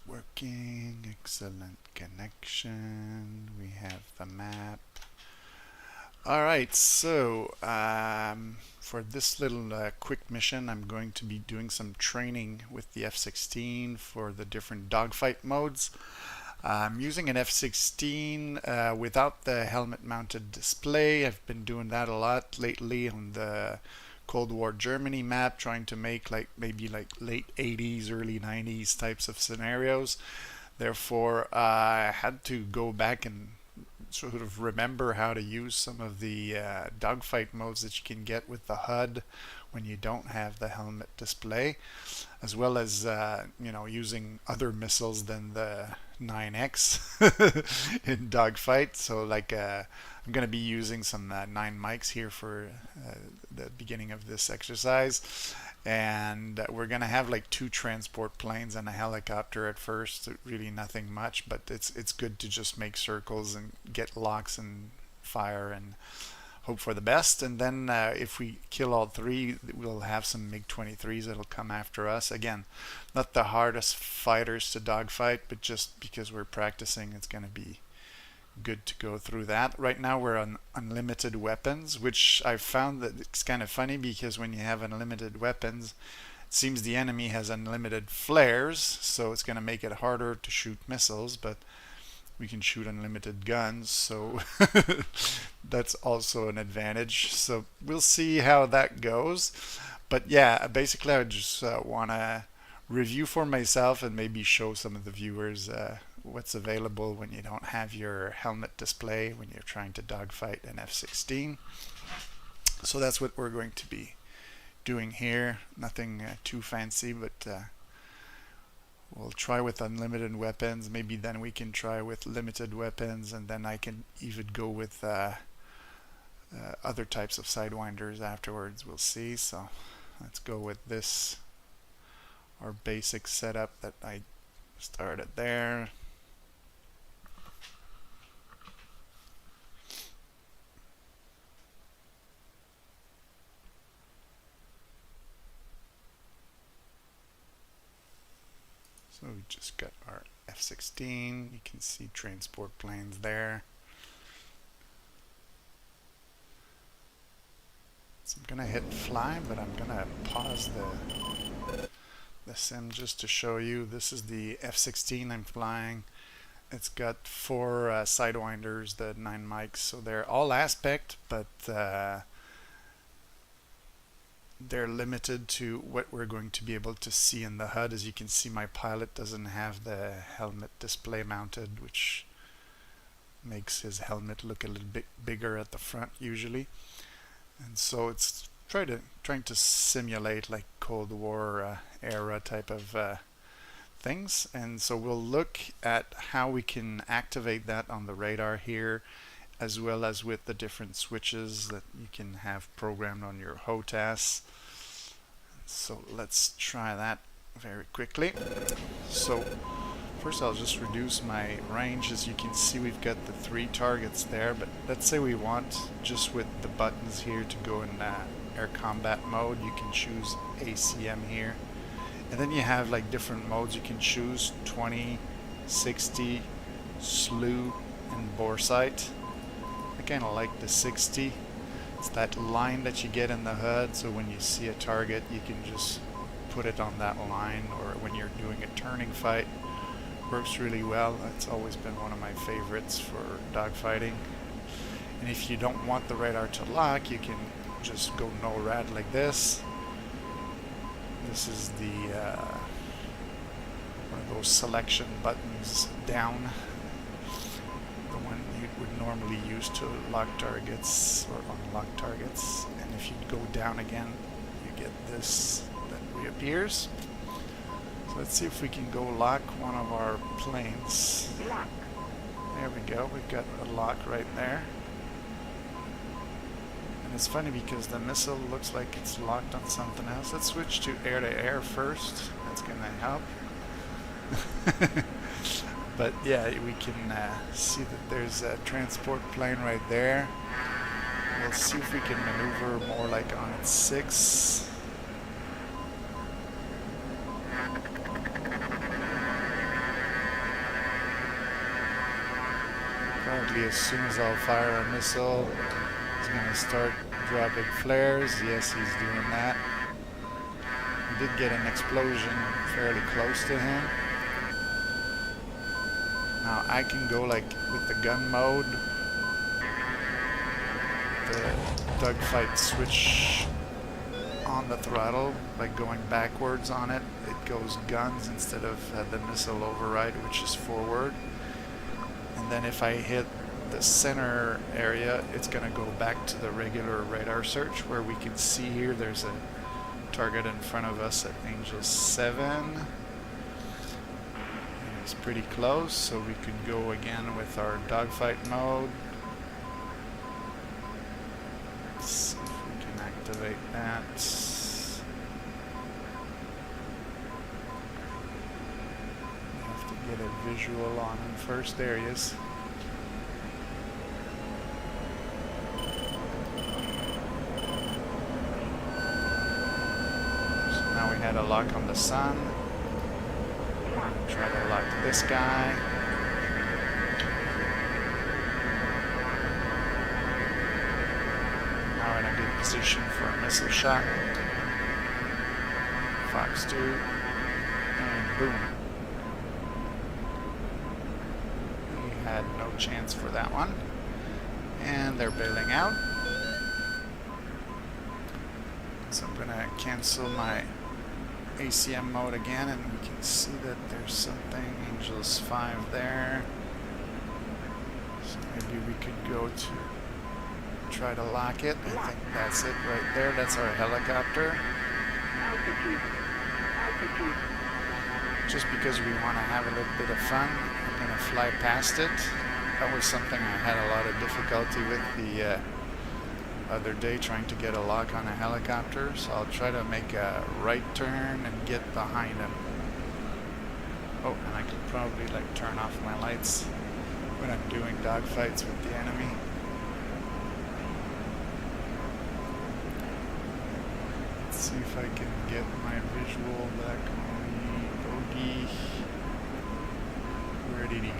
working. Excellent connection. We have the map. All right, so for this little quick mission, I'm going to be doing some training with the F-16 for the different dogfight modes. I'm using an F-16 without the helmet-mounted display. I've been doing that a lot lately on the Cold War Germany map, trying to make maybe late 80s, early 90s types of scenarios. Therefore, I had to go back and sort of remember how to use some of the dogfight modes that you can get with the HUD when you don't have the helmet display, as well as using other missiles than the 9X in dogfight. So I'm going to be using some 9 mics here for the beginning of this exercise, and we're going to have 2 transport planes and a helicopter at first. Really nothing much, but it's good to just make circles and get locks and fire and hope for the best. And then if we kill all 3, we'll have some MiG-23s that'll come after us. Again, not the hardest fighters to dogfight, but just because we're practicing, it's going to be good to go through that. Right now we're on unlimited weapons, which I found that it's kind of funny because when you have unlimited weapons, it seems the enemy has unlimited flares, so it's going to make it harder to shoot missiles, but we can shoot unlimited guns, so that's also an advantage. So we'll see how that goes. But yeah, basically I just want to review for myself and maybe show some of the viewers what's available when you don't have your helmet display when you're trying to dogfight an F-16. So that's what we're going to be doing here. Nothing too fancy, but we'll try with unlimited weapons. Maybe then we can try with limited weapons, and then I can even go with other types of sidewinders afterwards. We'll see. So let's go with this, our basic setup that I started there. So we just got our F-16. You can see transport planes there. So I'm gonna hit fly, but I'm gonna pause the sim just to show you. This is the F-16 I'm flying. It's got 4 sidewinders, the 9 mics, so they're all aspect, but they're limited to what we're going to be able to see in the HUD. As you can see, my pilot doesn't have the helmet display mounted, which makes his helmet look a little bit bigger at the front usually. And so it's trying to simulate like Cold War era type of things. And so we'll look at how we can activate that on the radar here, as well as with the different switches that you can have programmed on your HOTAS. So let's try that very quickly. So first I'll just reduce my range. As you can see, we've got the 3 targets there, but let's say we want just with the buttons here to go in air combat mode. You can choose ACM here, and then you have different modes you can choose: 20, 60, slew, and bore sight. I kind of like the 60. It's that line that you get in the HUD, so when you see a target you can just put it on that line, or when you're doing a turning fight, works really well. It's always been one of my favorites for dogfighting. And if you don't want the radar to lock, you can just go no rad like this. This is the one of those selection buttons down, the one you would normally use to lock targets or unlock targets. And if you go down again, you get this that reappears. So let's see if we can go lock one of our planes. There we go, we've got a lock right there. And it's funny because the missile looks like it's locked on something else. Let's switch to air-to-air first. That's gonna help. But yeah, we can see that there's a transport plane right there. We'll see if we can maneuver more like on its 6. Apparently as soon as I'll fire a missile, he's going to start dropping flares. Yes, he's doing that. We did get an explosion fairly close to him. Now I can go like with the gun mode, the dogfight switch on the throttle, like going backwards on it. It goes guns instead of the missile override, which is forward. And then if I hit the center area, it's going to go back to the regular radar search, where we can see here there's a target in front of us at Angel 7. It's pretty close, so we could go again with our dogfight mode. Let's see if we can activate that. We have to get a visual on him first. There he is. So now we had a lock on the sun. Try to lock this guy. Now in a good position for a missile shot. Fox 2. And boom. We had no chance for that one. And they're bailing out. So I'm going to cancel my ACM mode again, and we can see that there's something, Angels 5 there. So maybe we could go to try to lock it. I think that's it right there. That's our helicopter. Just because we want to have a little bit of fun, I'm going to fly past it. That was something I had a lot of difficulty with the other day, trying to get a lock on a helicopter, so I'll try to make a right turn and get behind him. Oh, and I could probably like turn off my lights when I'm doing dogfights with the enemy. Let's see if I can get my visual back on the bogey. Where did he go?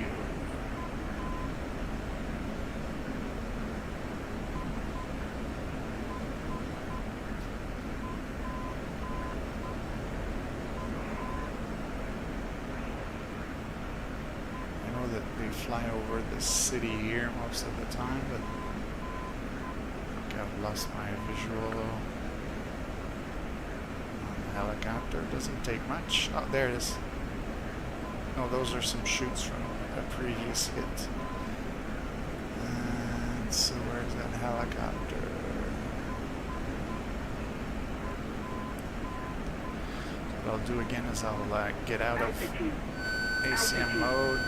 They fly over the city here most of the time, but I think I've lost my visual on the helicopter. Doesn't take much. Oh, there it is. No, those are some shoots from a previous hit. And so where's that helicopter? So what I'll do again is I'll get out of ACM mode.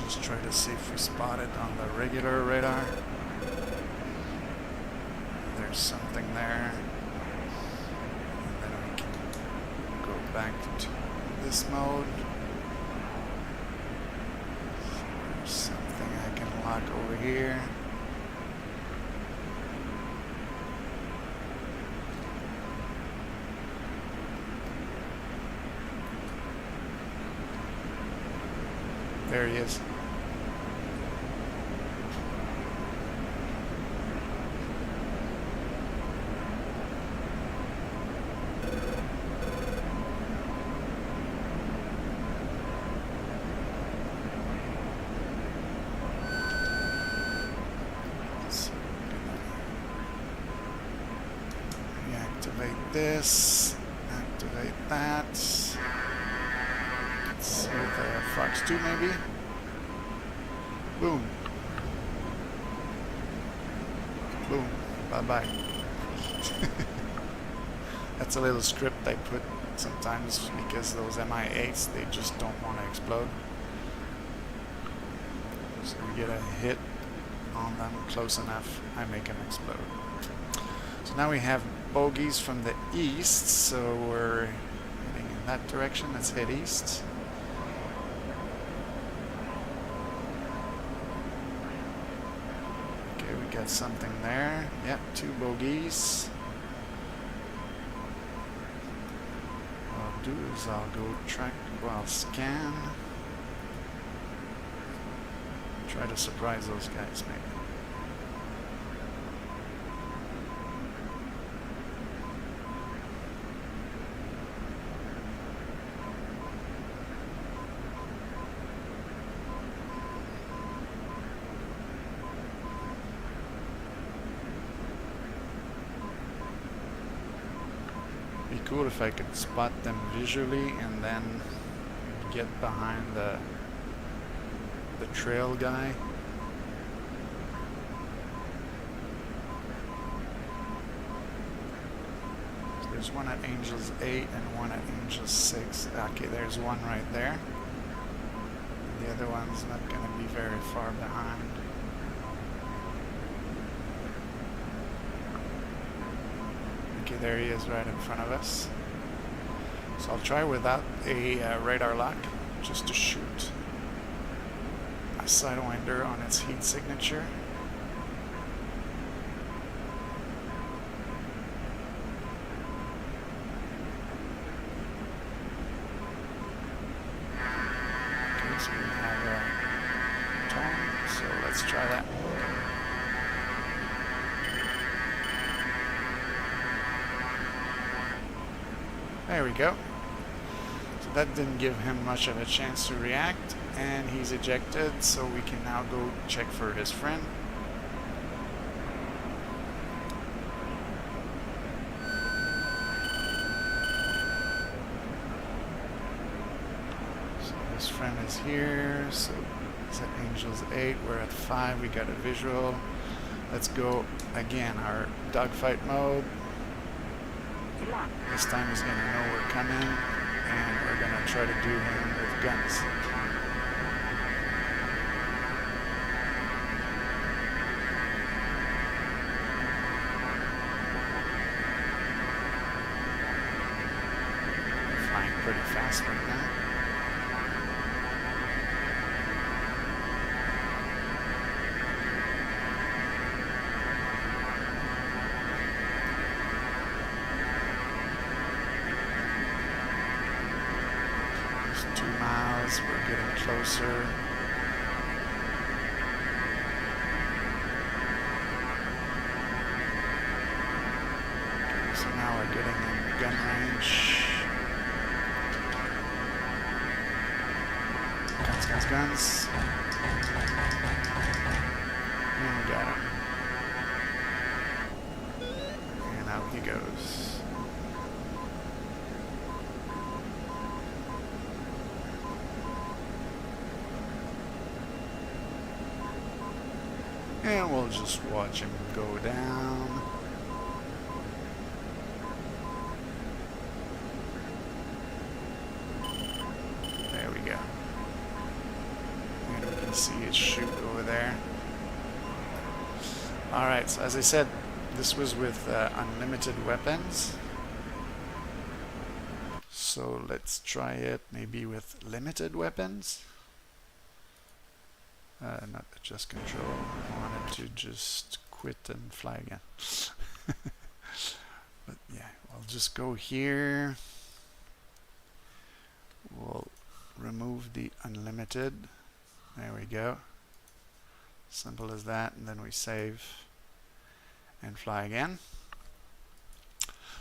Just try to see if we spot it on the regular radar. There's something there. And then we can go back to this mode. There's something I can lock over here. There he is. Activate this, activate that. Let's see the Fox 2 maybe. Boom. Boom. Bye-bye. That's a little script I put sometimes because those MI8s, they just don't want to explode. So we get a hit on them close enough, I make them explode. So now we have bogeys from the east, so we're heading in that direction. Let's head east. Okay, we got something there. Yep, 2 bogeys. What I'll do is I'll go track, well, scan. Try to surprise those guys, maybe. Be cool if I could spot them visually and then get behind the trail guy. So there's one at Angels 8 and one at Angels 6. Okay, there's one right there. The other one's not going to be very far behind. Okay, there he is right in front of us. So I'll try without a radar lock just to shoot a Sidewinder on its heat signature. Okay, so we have a tone, so let's try that. There we go. So that didn't give him much of a chance to react, and he's ejected, so we can now go check for his friend. So his friend is here, so he's at Angels 8, we're at 5, we got a visual. Let's go again, our dogfight mode. This time he's going to know we're coming, and we're going to try to do him with guns. We're flying pretty fast right now. We're getting closer. Okay, so now we're getting in gun range. Guns, guns, guns. And we got him. And out he goes. And we'll just watch him go down. There we go. And we can see it shoot over there. Alright, so as I said, this was with unlimited weapons. So let's try it maybe with limited weapons. Not adjust control. I wanted to just quit and fly again. But yeah, I'll just go here. We'll remove the unlimited. There we go. Simple as that. And then we save and fly again.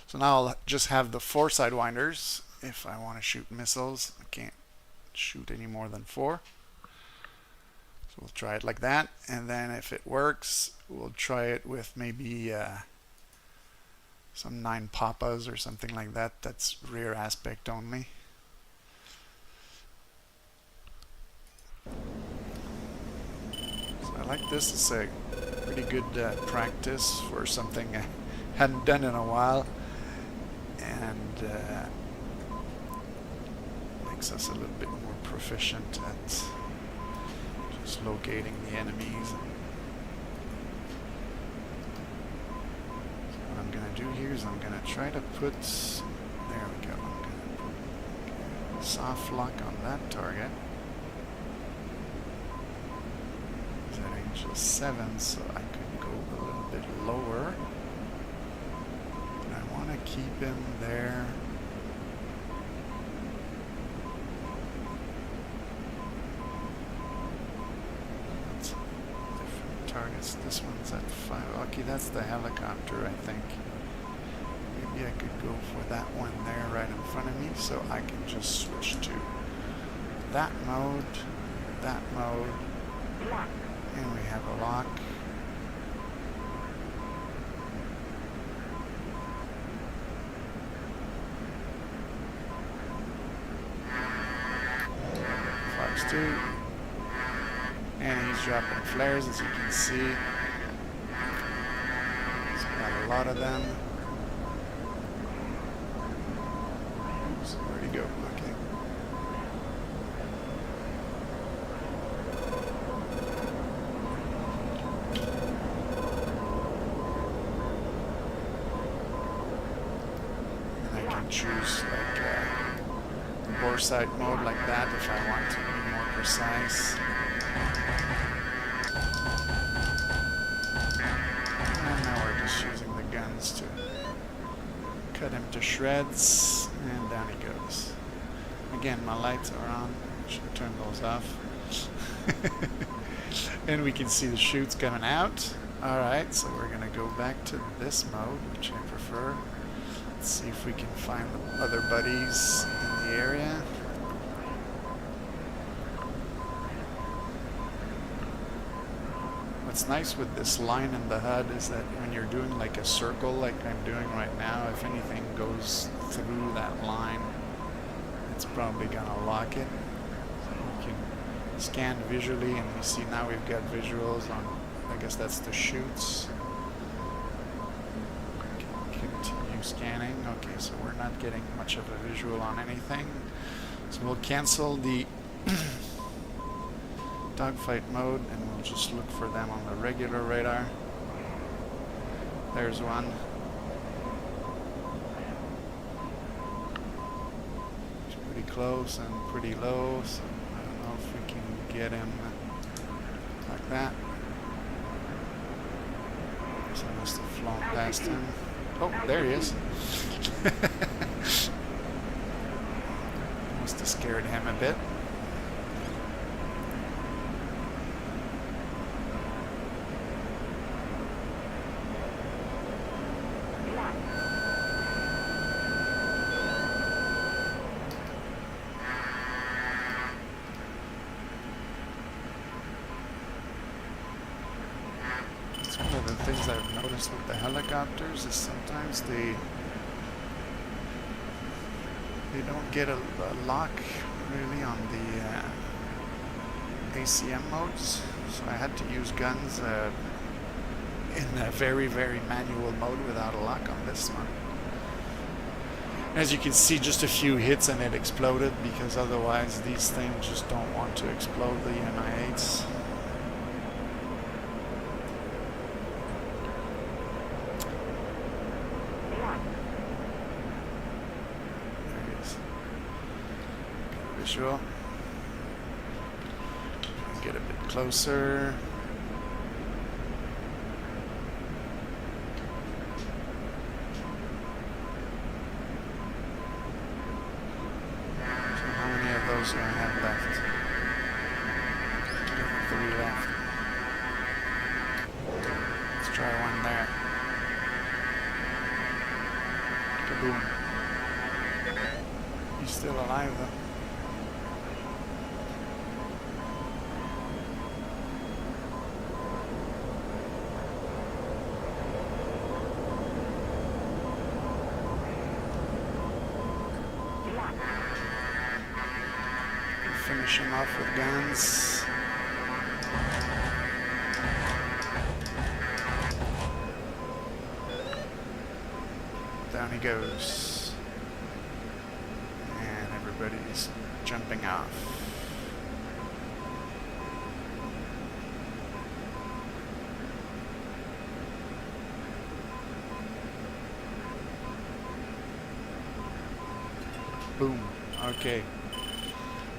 So now I'll just have the 4 Sidewinders. If I want to shoot missiles, I can't shoot any more than 4. So we'll try it like that, and then if it works, we'll try it with maybe some 9 Papas or something like that. That's rear aspect only. So I like this. It's a pretty good practice for something I hadn't done in a while, and makes us a little bit more proficient at just locating the enemies. So what I'm going to do here is I'm going to try to put, there we go, I'm going to put a soft lock on that target. He's at Angel 7, so I could go a little bit lower. But I want to keep him there. So this one's at 5. Okay, that's the helicopter, I think. Maybe I could go for that one there right in front of me, so I can just switch to that mode, and we have a lock. Fox 2. And he's dropping flares, as you can see. He's got a lot of them. Oops, where'd he go? Okay. And I can choose like bore sight mode like that if I want to be more precise. And now we're just using the guns to cut him to shreds, and down he goes. Again, my lights are on. I should turn those off. And we can see the chutes coming out. Alright, so we're gonna go back to this mode, which I prefer. Let's see if we can find the other buddies in the area. What's nice with this line in the HUD is that when you're doing like a circle like I'm doing right now, if anything goes through that line, it's probably gonna lock it. So we can scan visually, and we see now we've got visuals on, I guess that's the chutes. Continue scanning. Okay, so we're not getting much of a visual on anything. So we'll cancel the dogfight mode, and we'll just look for them on the regular radar. There's one. He's pretty close and pretty low, so I don't know if we can get him like that. So I must have flown past him. Oh, there he is. Must have scared him a bit. One of the things I've noticed with the helicopters is sometimes they don't get a lock really on the ACM modes, so I had to use guns in a very, very manual mode without a lock on this one. As you can see, just a few hits and it exploded, because otherwise these things just don't want to explode, the Mi-8s. Visual. Get a bit closer. So how many of those do I have left? 3 left. Let's try one there. Kaboom. He's still alive though. Finish him off with guns. Down he goes. And everybody's jumping off. Boom. Okay.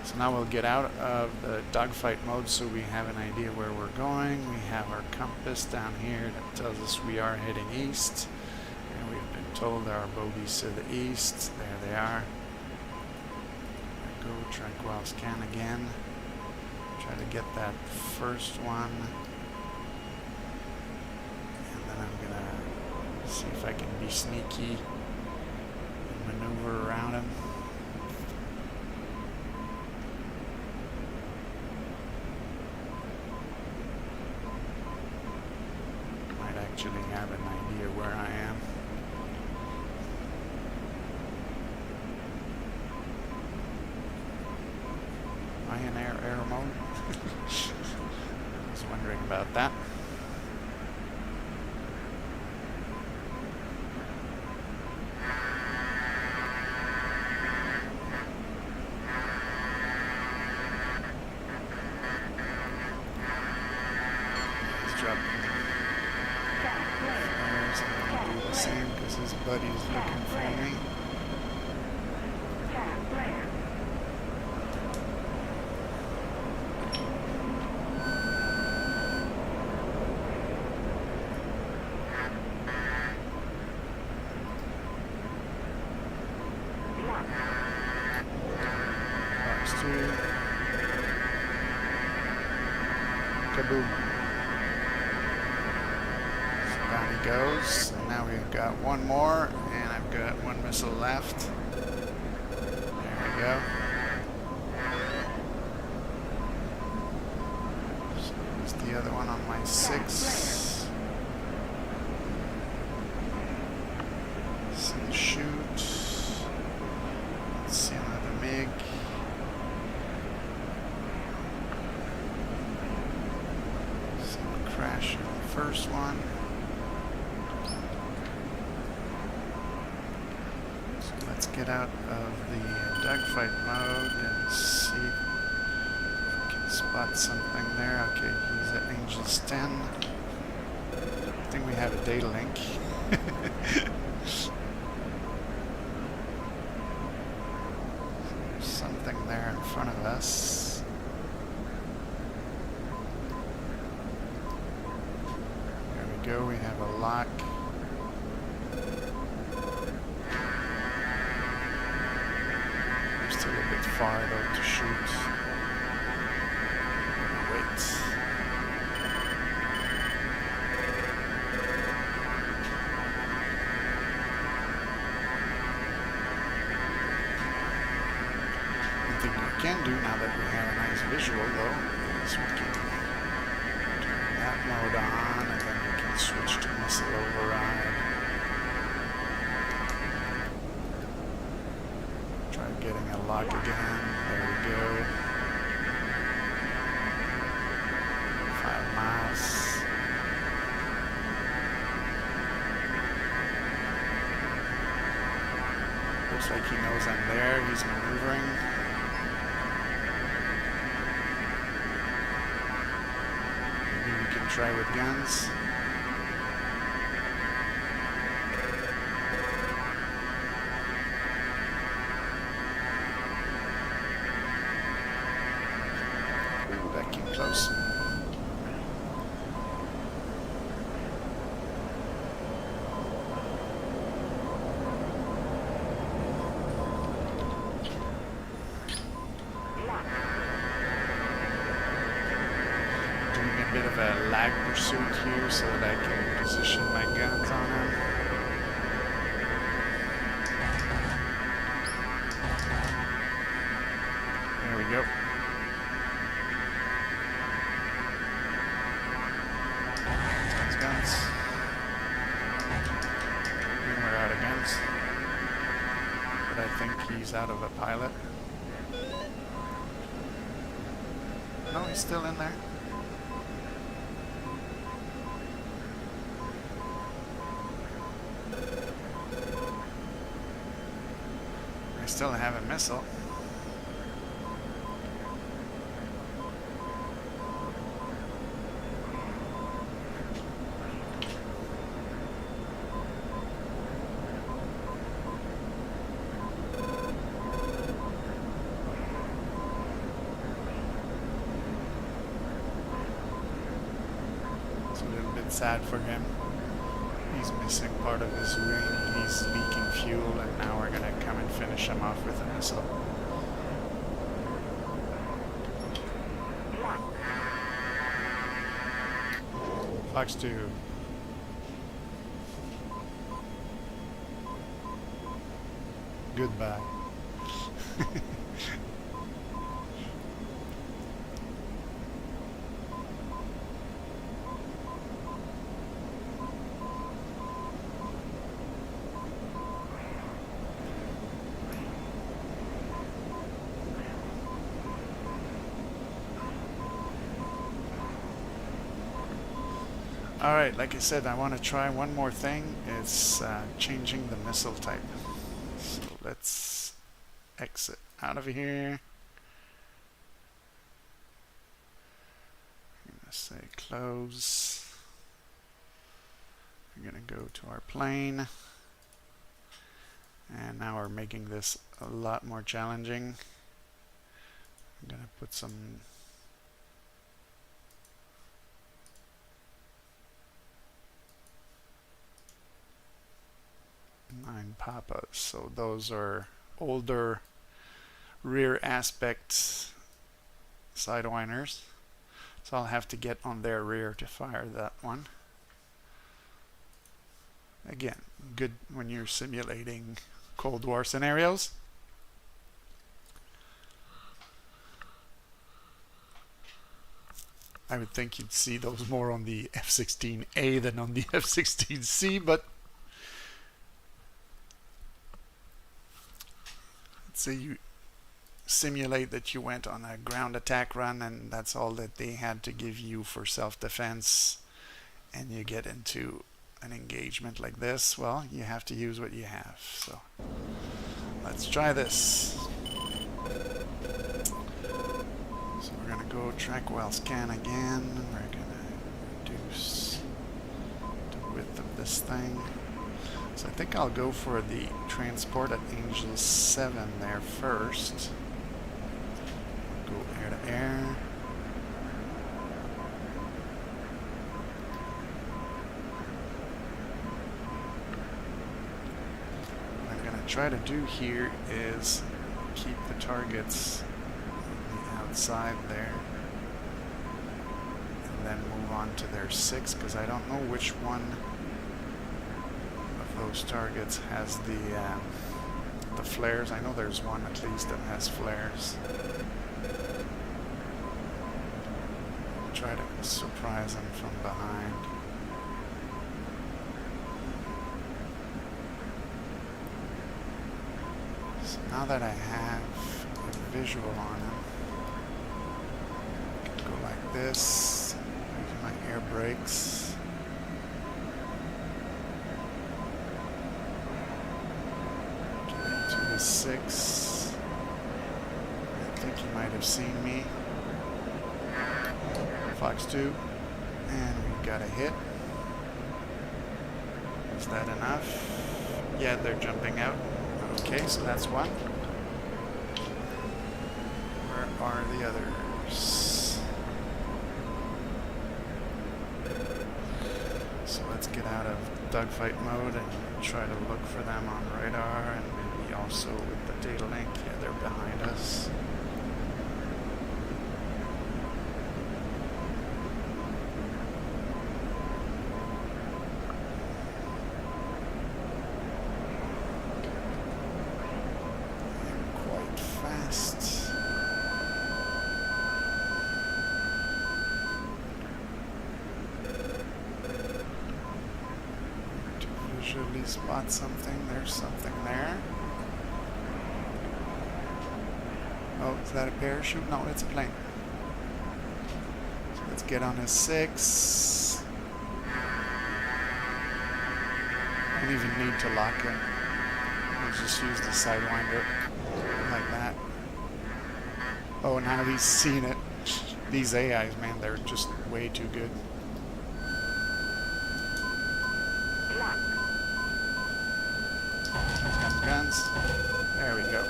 So now we'll get out of the dogfight mode so we have an idea where we're going. We have our compass down here that tells us we are heading east. And we've been told there are bogies to the east. There they are. Go tranquil scan again. Try to get that first one. And I'm gonna see if I can be sneaky and maneuver around him. Might actually have an idea where I am. Am I in air mode? I was wondering about that. He's dropping flares. I'm going to do the same because his buddy is looking for me. Kaboom. So down he goes. And now we've got one more, and I've got one missile left. There we go. So there's the other one on my 6. Some shoot. Let's see another MiG. Crash on the first one. So let's get out of the dogfight mode and see if we can spot something there. Okay, he's at Angels 10. I think we have a data link. There's something there in front of us. Go, we have a lock. We're still a bit far though to shoot. Wait. One thing we can do now that we have a nice visual though is we can turn that mode on and then switch to missile override. Try getting a lock again. There we go. 5 miles. Looks like he knows I'm there. He's maneuvering. Maybe we can try with guns. Close. Doing a bit of a lag pursuit here so that I can position my guns on him. There we go. Guns. And we're out of guns. But I think he's out of a pilot. No, he's still in there. I still have a missile. Sad for him. He's missing part of his wing, he's leaking fuel, and now we're gonna come and finish him off with a missile. Fox 2. Goodbye. Alright, like I said, I want to try one more thing. It's changing the missile type. So let's exit out of here. I'm going to say close. We're going to go to our plane. And now we're making this a lot more challenging. I'm going to put some nine papas. So those are older rear aspect sidewinders. So I'll have to get on their rear to fire that one. Again, good when you're simulating Cold War scenarios. I would think you'd see those more on the F-16A than on the F-16C, but let's say you simulate that you went on a ground attack run and that's all that they had to give you for self-defense, and you get into an engagement like this. Well, you have to use what you have. So let's try this. So we're going to go track while scan again. We're going to reduce the width of this thing. So I think I'll go for the transport at Angel 7 there first. Go air to air. What I'm going to try to do here is keep the targets on the outside there. And then move on to their 6, because I don't know which one those targets has the flares. I know there's one at least that has flares. Try to surprise them from behind. So now that I have a visual on them, I can go like this, use my air brakes. To 6. I think he might have seen me. Fox 2. And we got a hit. Is that enough? Yeah, they're jumping out. Okay, so that's one. Where are the others? So let's get out of dogfight mode and try to look for them on radar, and maybe also with the data link. Yeah, they're behind us. They're quite fast. To visually spot something, there's something there. Oh, is that a parachute? No, it's a plane. So let's get on a 6. Don't even need to lock it. We'll just use the sidewinder like that. Oh, now he's seen it. These AIs, man, they're just way too good. Guns. There we go.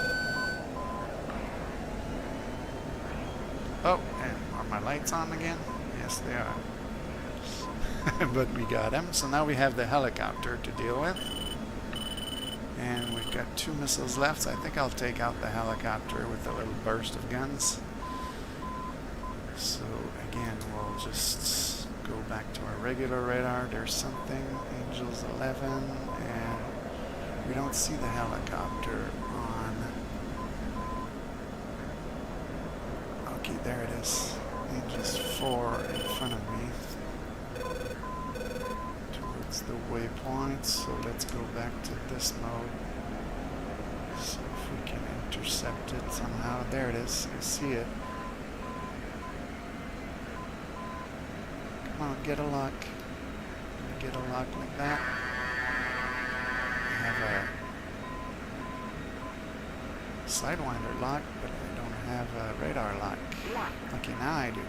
Oh, and are my lights on again? Yes, they are. But we got him. So now we have the helicopter to deal with. And we've got 2 missiles left. So I think I'll take out the helicopter with a little burst of guns. So again, we'll just go back to our regular radar. There's something. Angels 11. And we don't see the helicopter there it is. Range 4 in front of me. Towards the waypoint. So let's go back to this mode. See if we can intercept it somehow. There it is. I see it. Come on, get a lock. Get a lock like that. I have a Sidewinder lock, but I don't have a radar lock. Okay, now I do.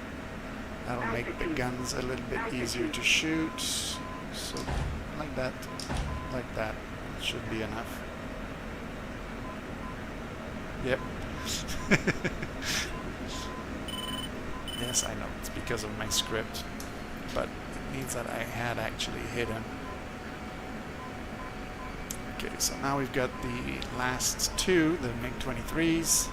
That'll make the guns a little bit easier to shoot. So, like that. Like that. It should be enough. Yep. Yes, I know. It's because of my script. But it means that I had actually hit him. Okay, so now we've got the last two, the MiG-23s.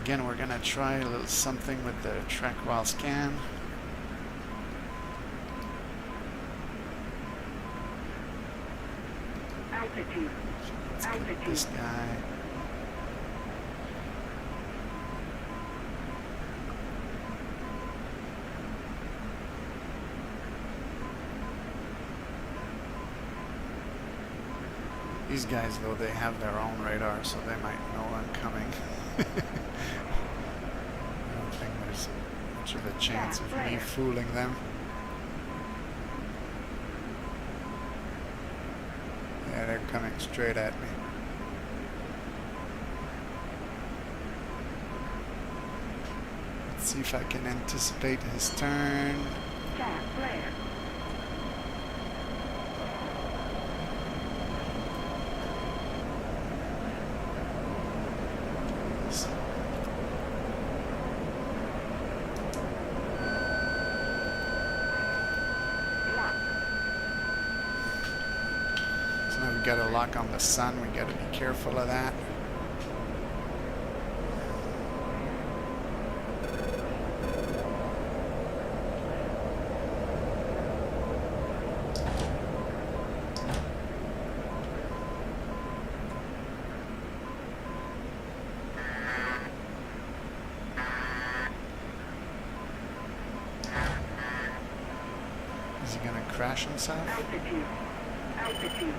Again, we're gonna try a little something with the track while scan. Altitude. Let's get this guy. These guys, though, they have their own radar, so they might know I'm coming. I don't think there's much of a chance of me fooling them. Yeah, they're coming straight at me. Let's see if I can anticipate his turn. We've got a lock on the sun. We got to be careful of that. Is he going to crash himself? Altitude. Altitude.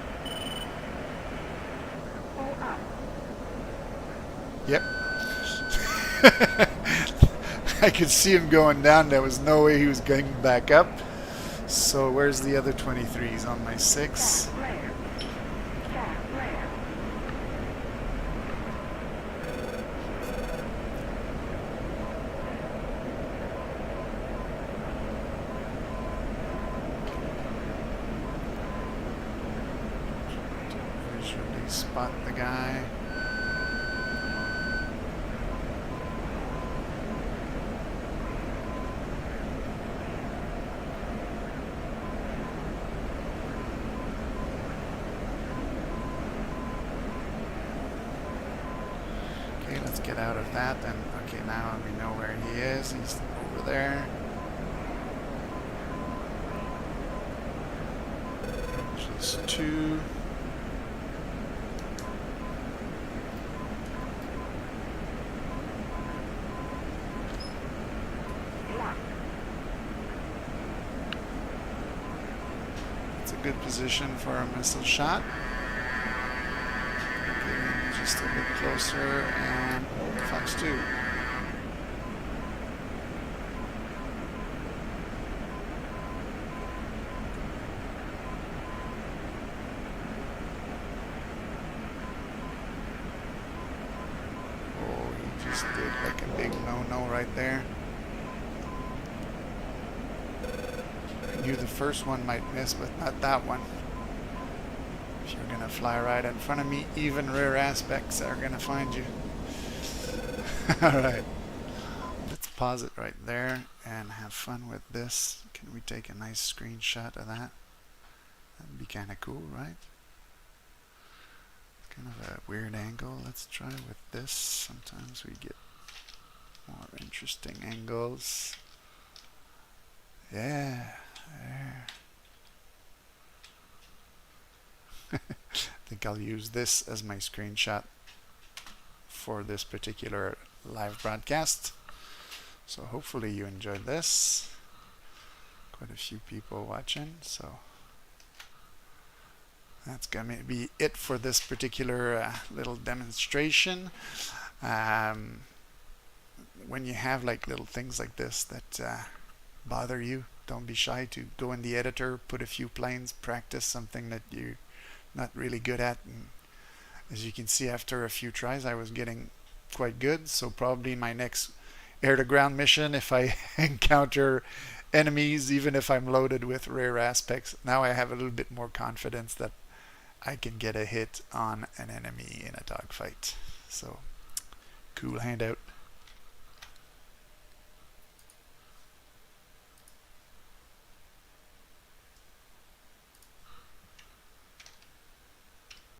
Yep. I could see him going down. There was no way he was going back up. So where's the other 23s on my 6? Visually spot the guy. Okay, let's get out of that then. Okay, now we know where he is. He's over there. Just 2. It's a good position for a missile shot. Just a bit closer, and Fox 2. Oh, he just did like a big no-no right there. I knew the first one might miss, but not that one. If you're gonna fly right in front of me, even rear aspects are gonna find you. Alright. Let's pause it right there and have fun with this. Can we take a nice screenshot of that? That'd be kinda cool, right? Kind of a weird angle. Let's try with this. Sometimes we get more interesting angles. Yeah, there. I think I'll use this as my screenshot for this particular live broadcast. So hopefully you enjoyed this. Quite a few people watching, so that's gonna be it for this particular little demonstration. When you have like little things like this that bother you, don't be shy to go in the editor, put a few planes, practice something that you're not really good at, and as you can see, after a few tries I was getting quite good. So probably my next air-to-ground mission, if I encounter enemies, even if I'm loaded with rare aspects, now I have a little bit more confidence that I can get a hit on an enemy in a dogfight. So cool handout.